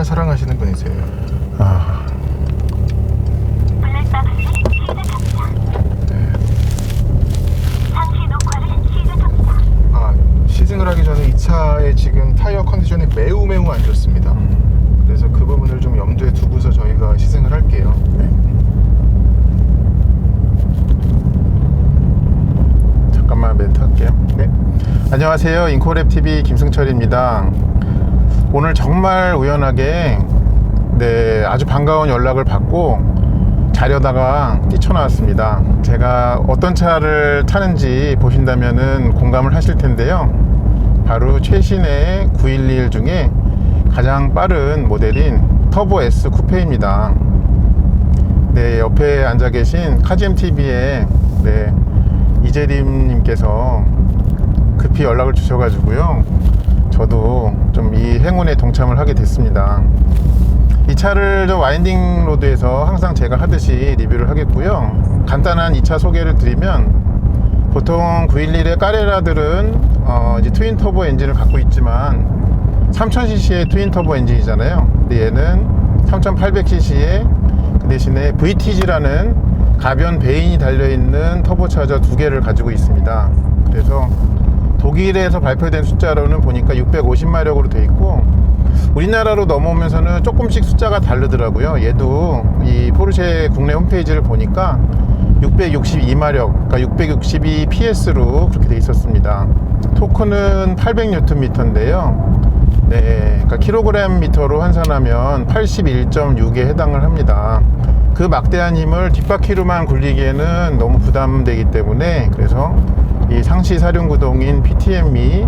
정말 사랑하시는 분이세요. 시승을 하기 전에 이 차의 지금 타이어 컨디션이 매우 안 좋습니다. 그래서 그 부분을 좀 염두에 두고서 저희가 시승을 할게요. 네. 잠깐만 멘트 할게요. 네. 안녕하세요, 인코랩TV 김승철입니다. 오늘 정말 우연하게 아주 반가운 연락을 받고 자려다가 뛰쳐나왔습니다. 제가 어떤 차를 타는지 보신다면은 공감을 하실 텐데요, 바로 최신의 911 중에 가장 빠른 모델인 터보 S 쿠페입니다. 네, 옆에 앉아 계신 카지엠TV의 이재림님께서 급히 연락을 주셔가지고요, 저도 좀 이 행운에 동참을 하게 됐습니다. 이 차를 저 와인딩 로드에서 항상 제가 하듯이 리뷰를 하겠고요. 간단한 이 차 소개를 드리면, 보통 911의 까레라들은 이제 트윈 터보 엔진을 갖고 있지만 3000cc의 트윈 터보 엔진이잖아요. 근데 얘는 3800cc의 그 대신에 VTG라는 가변 베인이 달려있는 터보차저 2개를 가지고 있습니다. 그래서 독일에서 발표된 숫자로는 보니까 650마력으로 되어 있고, 우리나라로 넘어오면서는 조금씩 숫자가 다르더라고요. 얘도 이 포르쉐 국내 홈페이지를 보니까 662마력, 그러니까 662 PS로 그렇게 되어 있었습니다. 토크는 800Nm인데요. 그러니까 킬로그램 미터로 환산하면 81.6에 해당을 합니다. 그 막대한 힘을 뒷바퀴로만 굴리기에는 너무 부담되기 때문에, 그래서 이 상시 사륜구동인 PTM이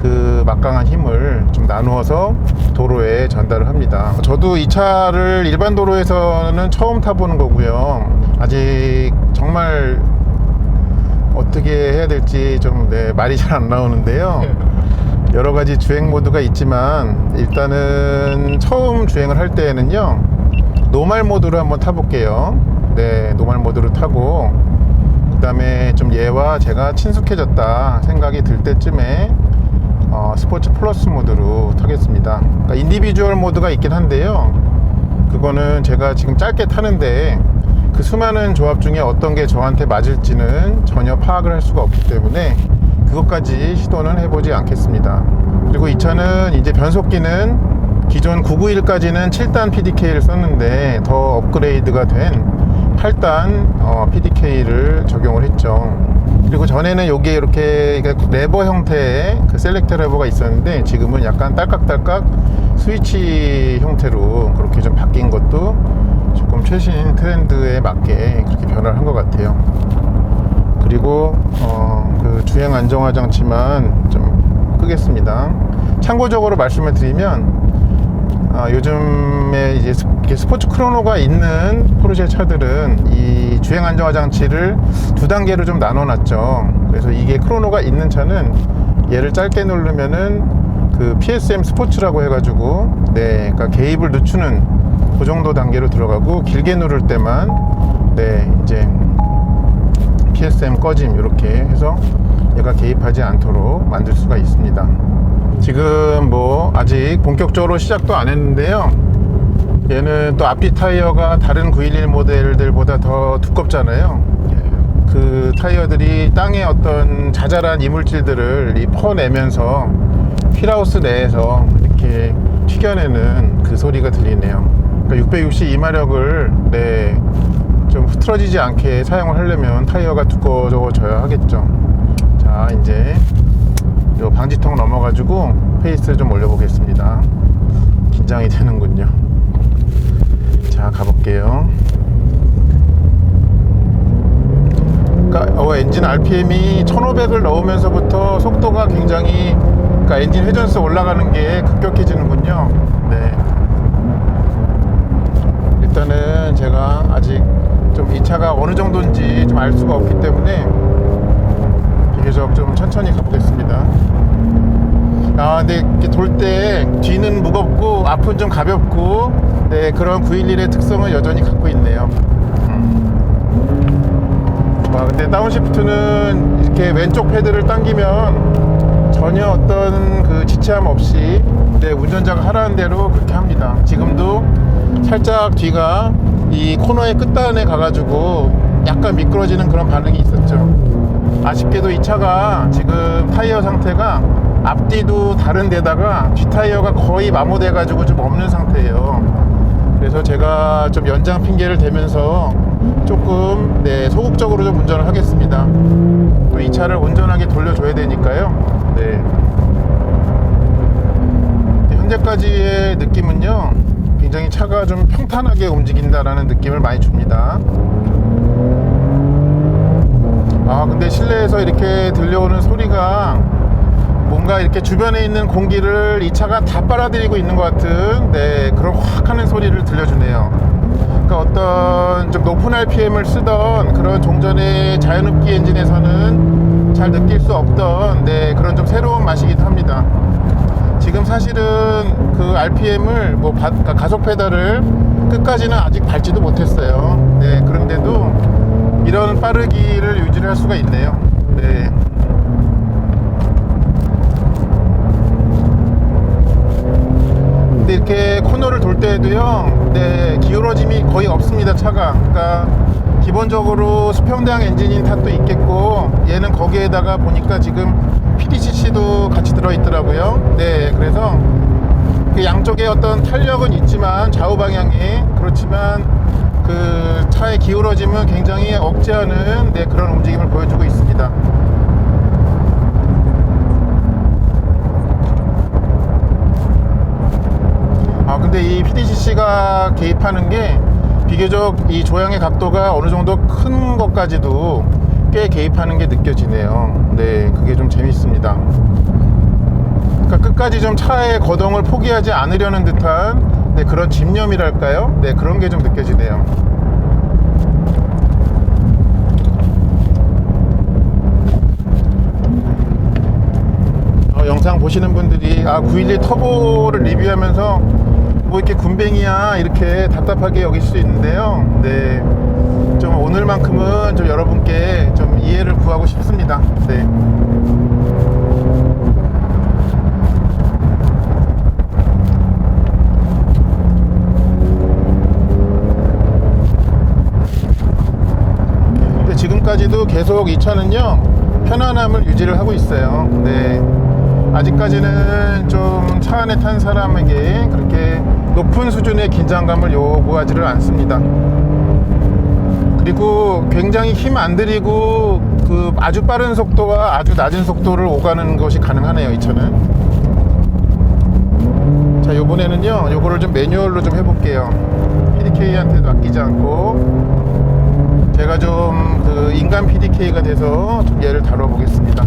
그 막강한 힘을 좀 나누어서 도로에 전달을 합니다. 저도 이 차를 일반 도로에서는 처음 타보는 거고요. 아직 정말 어떻게 해야 될지 좀 말이 잘 안 나오는데요. 여러 가지 주행 모드가 있지만, 일단은 처음 주행을 할 때에는요, 노멀 모드로 한번 타볼게요. 노멀 모드로 타고, 그 다음에 좀 얘와 제가 친숙해졌다 생각이 들 때쯤에 스포츠 플러스 모드로 타겠습니다. 그러니까 인디비주얼 모드가 있긴 한데요, 그거는 제가 지금 짧게 타는데 그 수많은 조합 중에 어떤 게 저한테 맞을지는 전혀 파악을 할 수가 없기 때문에 그것까지 시도는 해보지 않겠습니다. 그리고 이 차는 이제 변속기는 기존 991까지는 7단 PDK를 썼는데 더 업그레이드가 된 8단 PDK를 적용을 했죠. 그리고 전에는 여기에 이렇게 레버 형태의 그 셀렉터 레버가 있었는데, 지금은 약간 딸깍딸깍 스위치 형태로 그렇게 좀 바뀐 것도 조금 최신 트렌드에 맞게 그렇게 변화를 한 것 같아요. 그리고 그 주행 안정화 장치만 좀 끄겠습니다. 참고적으로 말씀을 드리면, 요즘에 이제 스포츠 크로노가 있는 포르쉐 차들은 이 주행 안정화 장치를 2단계로 좀 나눠 놨죠. 그래서 이게 크로노가 있는 차는 얘를 짧게 누르면은 그 PSM 스포츠라고 해가지고, 그러니까 개입을 늦추는 그 정도 단계로 들어가고, 길게 누를 때만 이제 PSM 꺼짐 이렇게 해서 얘가 개입하지 않도록 만들 수가 있습니다. 지금 뭐 아직 본격적으로 시작도 안 했는데요, 얘는 또 앞뒤 타이어가 다른 911 모델들보다 더 두껍잖아요. 그 타이어들이 땅에 어떤 자잘한 이물질들을 퍼내면서 휠하우스 내에서 이렇게 튀겨내는 그 소리가 들리네요. 그러니까 662마력을 좀 흐트러지지 않게 사용을 하려면 타이어가 두꺼워져야 하겠죠. 자, 이제 요 방지턱 넘어가지고 페이스를 좀 올려보겠습니다. 긴장이 되는군요. 자, 가볼게요. 그러니까 엔진 RPM이 1500을 넣으면서부터 속도가 굉장히, 그러니까 엔진 회전수 올라가는 게 급격해지는군요. 일단은 제가 아직 좀 이 차가 어느 정도인지 좀 알 수가 없기 때문에 비교적 좀 천천히 가보겠습니다. 근데 이렇게 돌 때 뒤는 무겁고 앞은 좀 가볍고, 그런 911의 특성을 여전히 갖고 있네요. 근데 다운시프트는 이렇게 왼쪽 패드를 당기면 전혀 어떤 그 지체함 없이 운전자가 하라는 대로 그렇게 합니다. 지금도 살짝 뒤가 이 코너의 끝단에 가가지고 약간 미끄러지는 그런 반응이 있었죠. 아쉽게도 이 차가 지금 타이어 상태가 앞뒤도 다른 데다가 뒷 타이어가 거의 마모돼 가지고 좀 없는 상태예요. 그래서 제가 좀 연장 핑계를 대면서 조금 소극적으로 좀 운전을 하겠습니다. 또 이 차를 온전하게 돌려줘야 되니까요. 현재까지의 느낌은요, 굉장히 차가 좀 평탄하게 움직인다라는 느낌을 많이 줍니다. 근데 실내에서 이렇게 들려오는 소리가 뭔가 이렇게 주변에 있는 공기를 이 차가 다 빨아들이고 있는 것 같은 그런 확 하는 소리를 들려주네요. 그러니까 어떤 좀 높은 RPM을 쓰던 그런 종전의 자연흡기 엔진에서는 잘 느낄 수 없던 그런 좀 새로운 맛이기도 합니다. 지금 사실은 그 RPM을 가속 페달을 끝까지는 아직 밟지도 못했어요. 그런데도 이런 빠르기를 유지를 할 수가 있네요. 근데 이렇게 코너를 돌 때에도요, 기울어짐이 거의 없습니다, 차가. 그러니까 기본적으로 수평대항 엔진인 탓도 있겠고, 얘는 거기에다가 보니까 지금 PDCC도 같이 들어있더라고요. 그래서 그 양쪽에 어떤 탄력은 있지만 좌우 방향이 그렇지만 그 차의 기울어짐은 굉장히 억제하는 그런 움직임을 보여주고 있습니다. 근데 이 PDCC가 개입하는 게 비교적 이 조향의 각도가 어느 정도 큰 것까지도 꽤 개입하는 게 느껴지네요. 그게 좀 재밌습니다. 그러니까 끝까지 좀 차의 거동을 포기하지 않으려는 듯한 그런 집념이랄까요? 그런 게 좀 느껴지네요. 영상 보시는 분들이 911 터보를 리뷰하면서 뭐 이렇게 군뱅이야 이렇게 답답하게 여길 수 있는데요. 좀 오늘만큼은 좀 여러분께 좀 이해를 구하고 싶습니다. 근데 지금까지도 계속 이 차는요, 편안함을 유지를 하고 있어요. 아직까지는 좀 차 안에 탄 사람에게 그렇게 높은 수준의 긴장감을 요구하지를 않습니다. 그리고 굉장히 힘 안 들이고 그 아주 빠른 속도와 아주 낮은 속도를 오가는 것이 가능하네요, 이 차는. 자, 요번에는요, 요거를 좀 매뉴얼로 좀 해볼게요. PDK한테도 아끼지 않고 제가 좀 그 인간 PDK가 돼서 좀 얘를 다뤄보겠습니다.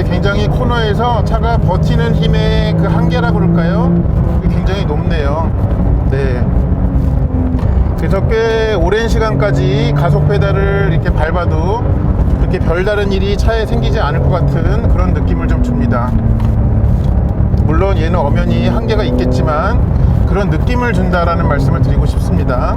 굉장히 코너에서 차가 버티는 힘의 그 한계라 그럴까요? 굉장히 높네요. 그래서 꽤 오랜 시간까지 가속 페달을 이렇게 밟아도 그렇게 별다른 일이 차에 생기지 않을 것 같은 그런 느낌을 좀 줍니다. 물론 얘는 엄연히 한계가 있겠지만 그런 느낌을 준다라는 말씀을 드리고 싶습니다.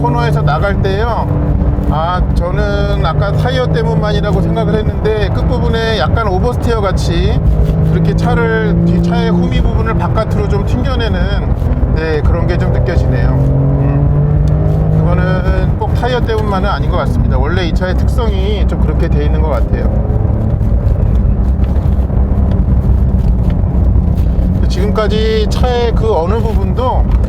코너에서 나갈 때요, 저는 아까 타이어 때문만이라고 생각을 했는데 끝부분에 약간 오버스티어 같이 그렇게 차의 후미 부분을 바깥으로 좀 튕겨내는 그런 게 좀 느껴지네요. 그거는 꼭 타이어 때문만은 아닌 것 같습니다. 원래 이 차의 특성이 좀 그렇게 돼 있는 것 같아요. 지금까지 차의 그 어느 부분도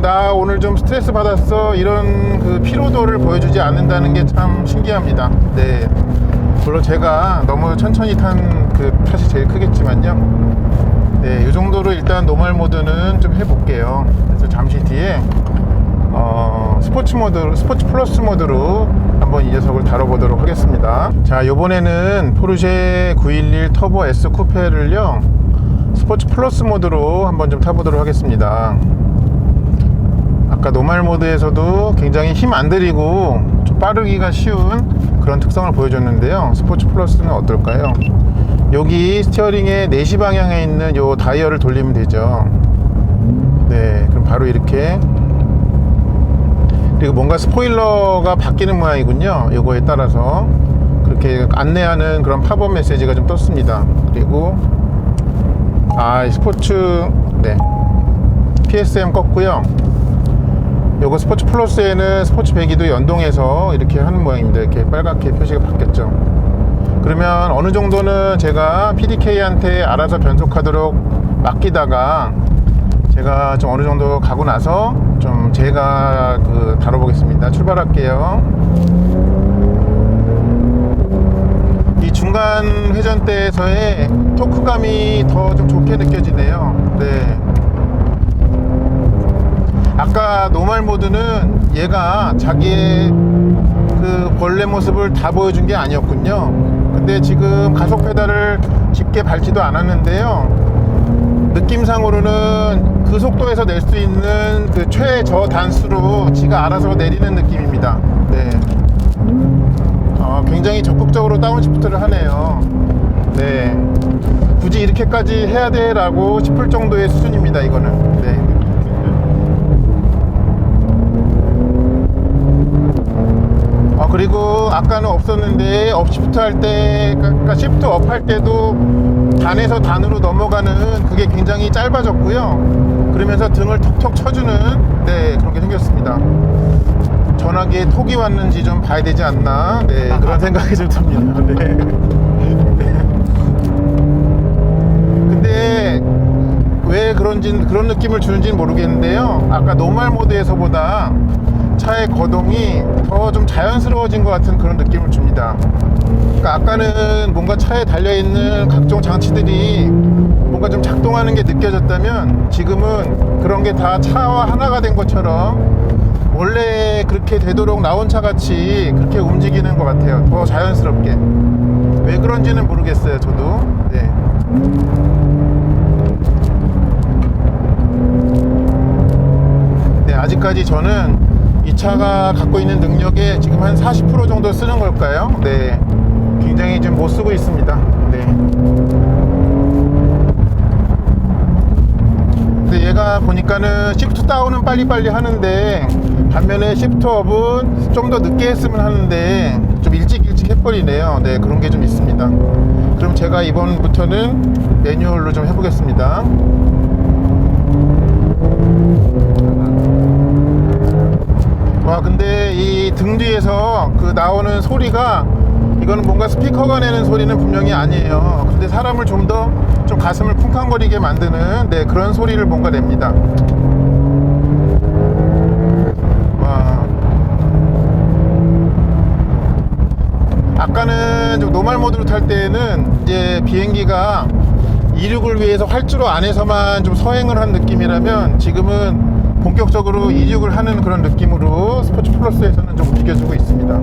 나 오늘 좀 스트레스 받았어 이런 그 피로도를 보여주지 않는다는 게 참 신기합니다. 물론 제가 너무 천천히 탄 그 탓이 제일 크겠지만요. 이 정도로 일단 노멀 모드는 좀 해볼게요. 그래서 잠시 뒤에 스포츠 플러스 모드로 한번 이 녀석을 다뤄보도록 하겠습니다. 자, 요번에는 포르쉐 911 터보 S 쿠페를요, 스포츠 플러스 모드로 한번 좀 타보도록 하겠습니다. 아까 노말 모드에서도 굉장히 힘 안 들이고 좀 빠르기가 쉬운 그런 특성을 보여줬는데요. 스포츠 플러스는 어떨까요? 여기 스티어링의 4시 방향에 있는 요 다이얼을 돌리면 되죠. 네, 그럼 바로 이렇게. 그리고 뭔가 스포일러가 바뀌는 모양이군요. 요거에 따라서 그렇게 안내하는 그런 팝업 메시지가 좀 떴습니다. 그리고 스포츠, 네, PSM 껐고요. 요거 스포츠 플러스에는 스포츠 배기도 연동해서 이렇게 하는 모양입니다. 이렇게 빨갛게 표시가 바뀌었죠. 그러면 어느 정도는 제가 PDK한테 알아서 변속하도록 맡기다가 제가 좀 어느 정도 가고 나서 좀 제가 다뤄보겠습니다. 출발할게요. 이 중간 회전대에서의 토크감이 더 좀 좋게 느껴지네요. 네. 아까 노멀 모드는 얘가 자기의 그 본래 모습을 다 보여준 게 아니었군요. 근데 지금 가속 페달을 짚게 밟지도 않았는데요. 느낌상으로는 그 속도에서 낼 수 있는 그 최저 단수로 지가 알아서 내리는 느낌입니다. 네. 굉장히 적극적으로 다운시프트를 하네요. 네. 굳이 이렇게까지 해야 돼 라고 싶을 정도의 수준입니다. 이거는. 네. 그리고 아까는 없었는데 업시프트 할 때, 그러니까 시프트 업 할 때도 단에서 단으로 넘어가는 그게 굉장히 짧아졌고요. 그러면서 등을 톡톡 쳐주는, 네, 그런 게 생겼습니다. 전화기에 톡이 왔는지 좀 봐야 되지 않나, 네, 그런 생각이 좀 듭니다. 네. 근데 왜 그런 느낌을 주는지는 모르겠는데요. 아까 노멀 모드에서보다 차의 거동이 더 좀 자연스러워진 것 같은 그런 느낌을 줍니다. 그러니까 아까는 뭔가 차에 달려있는 각종 장치들이 뭔가 좀 작동하는 게 느껴졌다면 지금은 그런 게 다 차와 하나가 된 것처럼 원래 그렇게 되도록 나온 차 같이 그렇게 움직이는 것 같아요. 더 자연스럽게. 왜 그런지는 모르겠어요, 저도. 네. 네, 아직까지 저는 이 차가 갖고 있는 능력에 지금 한 40% 정도 쓰는 걸까요? 네, 굉장히 좀 못 쓰고 있습니다. 네. 근데 얘가 보니까는 시프트 다운은 빨리빨리 하는데 반면에 시프트 업은 좀 더 늦게 했으면 하는데 좀 일찍 해버리네요. 네, 그런 게 좀 있습니다. 그럼 제가 이번부터는 매뉴얼로 좀 해보겠습니다. 와, 근데 이 등 뒤에서 그 나오는 소리가, 이거는 뭔가 스피커가 내는 소리는 분명히 아니에요. 근데 사람을 좀 더 좀 가슴을 쿵쾅거리게 만드는, 네, 그런 소리를 뭔가 냅니다. 와. 아까는 좀 노멀 모드로 탈 때는 이제 비행기가 이륙을 위해서 활주로 안에서만 좀 서행을 한 느낌이라면 지금은 본격적으로 이륙을 하는 그런 느낌으로 스포츠 플러스에서는 좀 느껴지고 있습니다.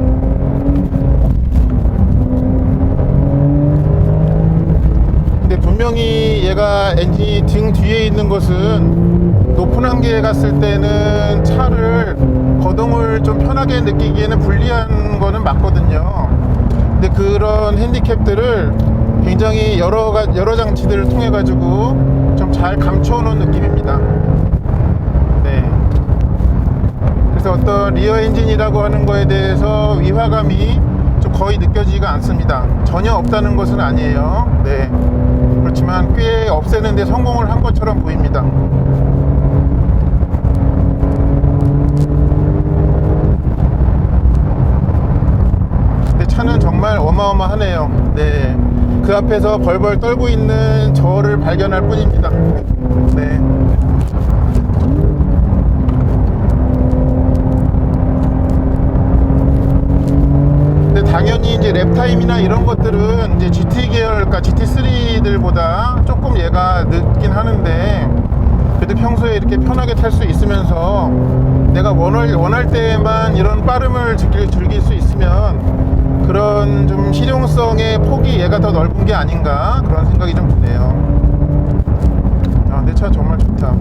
근데 분명히 얘가 엔진이 등 뒤에 있는 것은 높은 한계에 갔을 때는 차를 거동을 좀 편하게 느끼기에는 불리한 거는 맞거든요. 근데 그런 핸디캡들을 굉장히 여러 장치들을 통해 가지고 좀 잘 감춰 놓은 느낌입니다. 그래서 어떤 리어 엔진이라고 하는 거에 대해서 위화감이 좀 거의 느껴지지가 않습니다. 전혀 없다는 것은 아니에요. 네. 그렇지만 꽤 없애는 데 성공을 한 것처럼 보입니다. 근데 차는 정말 어마어마하네요. 네. 그 앞에서 벌벌 떨고 있는 저를 발견할 뿐입니다. 네. 당연히 이제 랩타임이나 이런 것들은 이제 GT 계열, 그러니까 GT3들보다 조금 얘가 늦긴 하는데, 그래도 평소에 이렇게 편하게 탈 수 있으면서 내가 원할 때만 이런 빠름을 즐길 수 있으면 그런 좀 실용성의 폭이 얘가 더 넓은 게 아닌가, 그런 생각이 좀 드네요. 내 차 정말 좋다.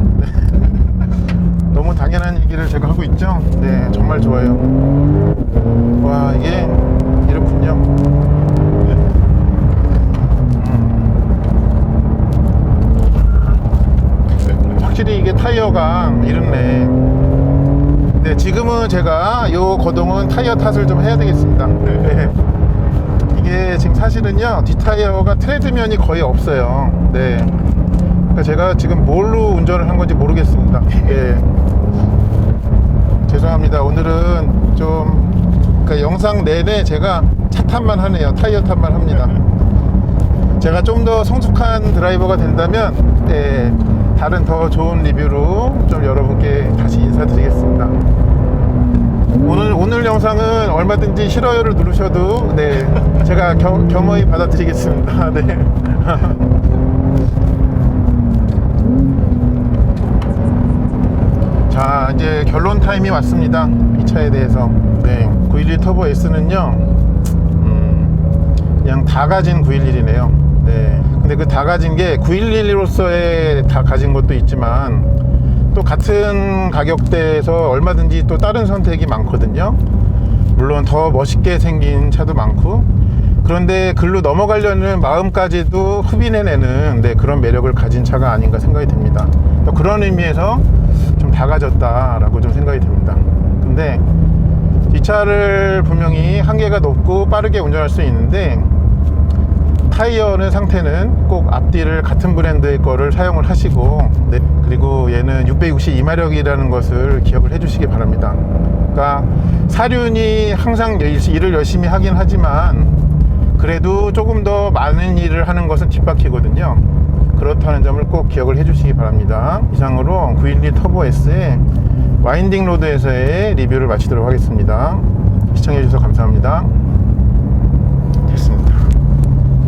너무 당연한 얘기를 제가 하고 있죠. 네, 정말 좋아요. 와, 이게 이렇군요. 네. 확실히 이게 타이어가 이렇네. 네, 지금은 제가 이 거동은 타이어 탓을 좀 해야 되겠습니다. 네. 이게 지금 사실은요, 뒷타이어가 트레드면이 거의 없어요. 네. 그러니까 제가 지금 뭘로 운전을 한 건지 모르겠습니다. 네. 죄송합니다. 오늘은 좀, 그러니까 영상 내내 제가 차 탓만 하네요. 타이어 탓만 합니다. 제가 좀 더 성숙한 드라이버가 된다면, 네, 다른 더 좋은 리뷰로 좀 여러분께 다시 인사드리겠습니다. 오늘 영상은 얼마든지 싫어요를 누르셔도, 네, 제가 겸허히 받아드리겠습니다. 네. 자, 이제 결론 타임이 왔습니다. 이 차에 대해서. 네, 911 터보 S는요, 그냥 다 가진 911이네요. 네. 근데 그 다 가진 게 911로서의 다 가진 것도 있지만, 또 같은 가격대에서 얼마든지 또 다른 선택이 많거든요. 물론 더 멋있게 생긴 차도 많고, 그런데 글로 넘어가려는 마음까지도 흡인해내는, 네, 그런 매력을 가진 차가 아닌가 생각이 듭니다. 그런 의미에서 좀 다 가졌다라고 좀 생각이 듭니다. 근데 이 차를 분명히 한계가 높고 빠르게 운전할 수 있는데, 타이어는 상태는 꼭 앞뒤를 같은 브랜드의 거를 사용을 하시고, 네, 그리고 얘는 662마력이라는 것을 기억을 해 주시기 바랍니다. 그러니까 사륜이 항상 일을 열심히 하긴 하지만 그래도 조금 더 많은 일을 하는 것은 뒷바퀴거든요. 그렇다는 점을 꼭 기억을 해 주시기 바랍니다. 이상으로 912 터보 S의 와인딩 로드에서의 리뷰를 마치도록 하겠습니다. 시청해 주셔서 감사합니다.